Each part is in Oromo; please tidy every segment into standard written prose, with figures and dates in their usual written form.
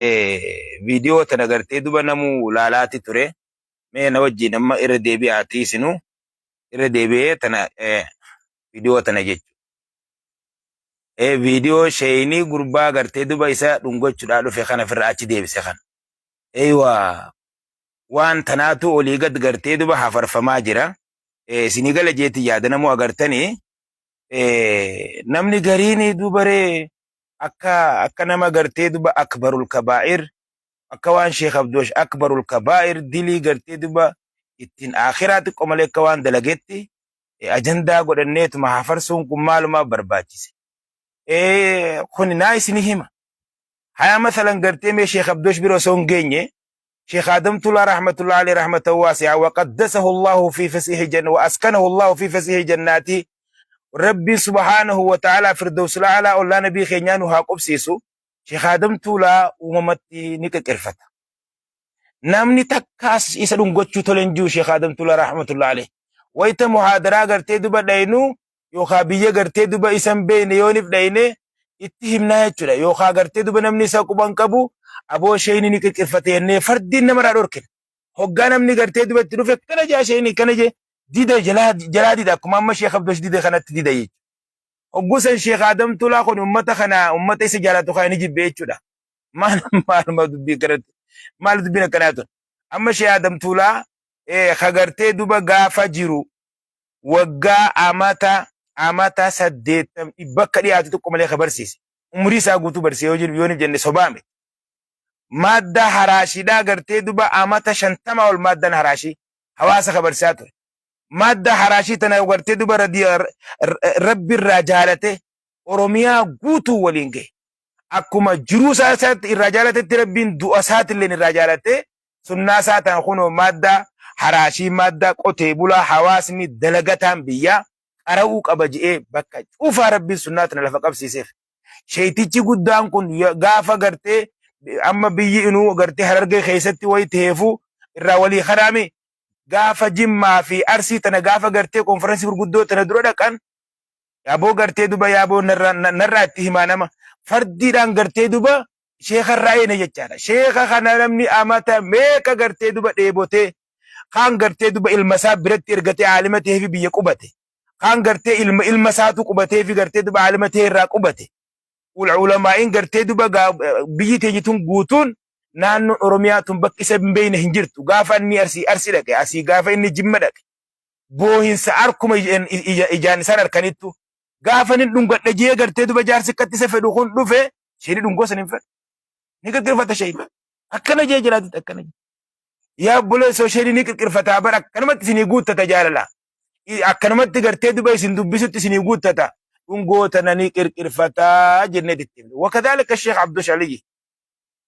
viidiyoo tana gartee duba namuu laalaati ture. Mee na wajjin amma irra deebi'aatii isinu irra deebi'ee tana viidiyoo tana jechuudha. Viidiyoo sheenii gurbaa gartee duba isa dhungochuudhaa dhufe kana ofirraa achi deebise kana. Eeywa waan tanaatu olii gad gartee duba hafarfamaa jira. Isinii gala jeetii yaada namoo agartanii namni gariin dubaree akka nama gartee duba akbarul kabaa'ir akka waan Sheekh Abdoosh akbarul kabaa'ir dilii gartee duba ittiin akhiraatti qomalee akka waan dalagetti ajandaa godhanneetuma hafarsuun kun maaluma barbaachise. Kuni naa isinii hima. Haya masalan gartee mee Sheekh Abdoosh biroo osoo hin geenye شيخ آدم تولا رحمة الله عليه رحمة واسعة وقدسه الله في فسيح جنة وأسكنه الله في فسيح جناته ربي سبحانه وتعالى فردوس الأعلى أولا نبي خينيان وهاقب سيسو شيخ آدم تولا وممتي نيكا كرفتا نامني تكاس إسالون قوتشو تولنجو شيخ آدم تولا رحمة الله عليه ويتا محاضرة غرتي دوبا داينو يوخا بيا غرتي دوبا إسان بين يونيف دايني اتهمنا يجولا يوخا غرتي دوبا نمني ساقو بانكبو aboo shayni ni qirqirfatee fardin nama dhorkin hoggaa namni gartee dubatti dhufe kana jaa shayni kana je dida jalaa dida akkuma amma Sheekh Abdoosh dida kanatti dida jechuudha. Hoggusan Sheekh Adam Tulaa kun ummata isa jaalatu kan jibbe jechuudha. Maaluma dubbii kanatti maal dubbiin akkanaatu amma Sheekh Adam Tulaa kagartee duba gaafa jiru waggaa amata 80 bakka dhiyaatu tokko malee kabarsiise umrii isaa guutuu barsiisee yoo jenne sobaame. Madda haraashidhaa gartee duba amata 50 ol maddan haraashii hawaasa kabarsaa ture. Madda haraashii tana gartee duba rabbi irraa jaalate Oromiyaa guutuu waliin gahe. Akkuma jiruu isaatti irraa jaalatetti rabbiin du'a isaatti illee irraa jaalate sunnaa isaa tana kunoo madda haraashii madda qotee bulaa hawaasni dalagataan biyyaa qara'uu qaba je'ee bakka cuufaa rabbiin sunnaa tana lafa qabsiiseef. Sheetichi guddaan kun gaafa gartee amma biyyi inuu gartee Harargee keessatti wayi teefu irraa walii karaame gaafa Jimmaa fi Arsii tana gaafa gartee konferensii gurguddoo tana dura dhaqan yaaboo gartee duba yaaboo narraa itti himaa nama fardiidhaan gartee duba sheekha irraa eena jechaadha. Sheekha kana namni amata meeqa gartee duba dheebotee kaan gartee duba ilma isaa biratti ergatee aalima ta'ee fi biyya qubate kaan gartee ilma isaatu qubatee fi gartee duba aalima ta'ee irraa qubate. Ulamaa'in gartee duba biyyi teenyituun guutuun naannoo Oromiyaatuun bakki isa hin beekne hin jirtu. Gaafa inni Arsii dhaqe asii gaafa inni Jimma dhaqe boohinsa arkuma ijaan isaan harkanittu gaafa inni dhungadhe jee gartee duba jaarsi akkatti isa fedhu kun dhufe sheeni dhungoo san hin fedhu. Ni qirqirfata sheeni. Akkana jee jiraatitti akkana jee. Yaa buleessoo sheeni ni qirqirfataa bara akkanumatti isinii guuttata jaalala. Akkanumatti gartee duba isin dubbisutti isinii guuttata. Dhungoota nani qirqirfataa jennee ditti. Wakadhalika Sheekh Abdoosh Aliyyi.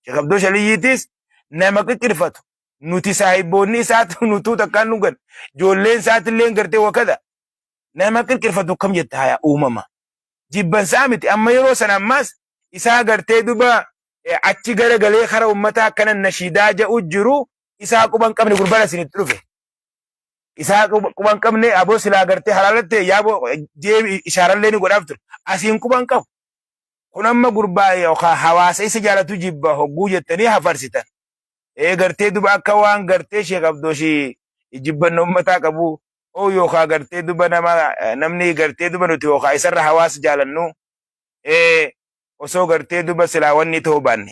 Sheekh Abdoosh Aliyyiitis nama qirqirfatu. Nuti saahiboonni isaatu nutuu takkaan dhugan. Ijoolleen isaatillee gartee wakada. Nama qirqirfatu kam jetta haya uumama. Jibbansaa miti amma yeroo san ammas isaa gartee duba achi garagalee kara uummataa akkana nashiidaa ja'u jiru isaa quban qabne gurbaan isinitti dhufe. Isaa quban qabne aboo silaa gartee halaalatti yaaboo deebi ishaarallee ni godhaaf ture. Asiin quban qabu. Kun amma gurbaa yookaan hawaasa isa jaalatu jibba hogguu jettanii hafarsitan. Gartee duba akka waan gartee Sheekh Abdoosh jibbannoo uummataa qabu yookaan gartee duba namni gartee duba nuti yookaan isarra hawaasa jaalannu osoo gartee duba silaa wanni ta'uu baanne.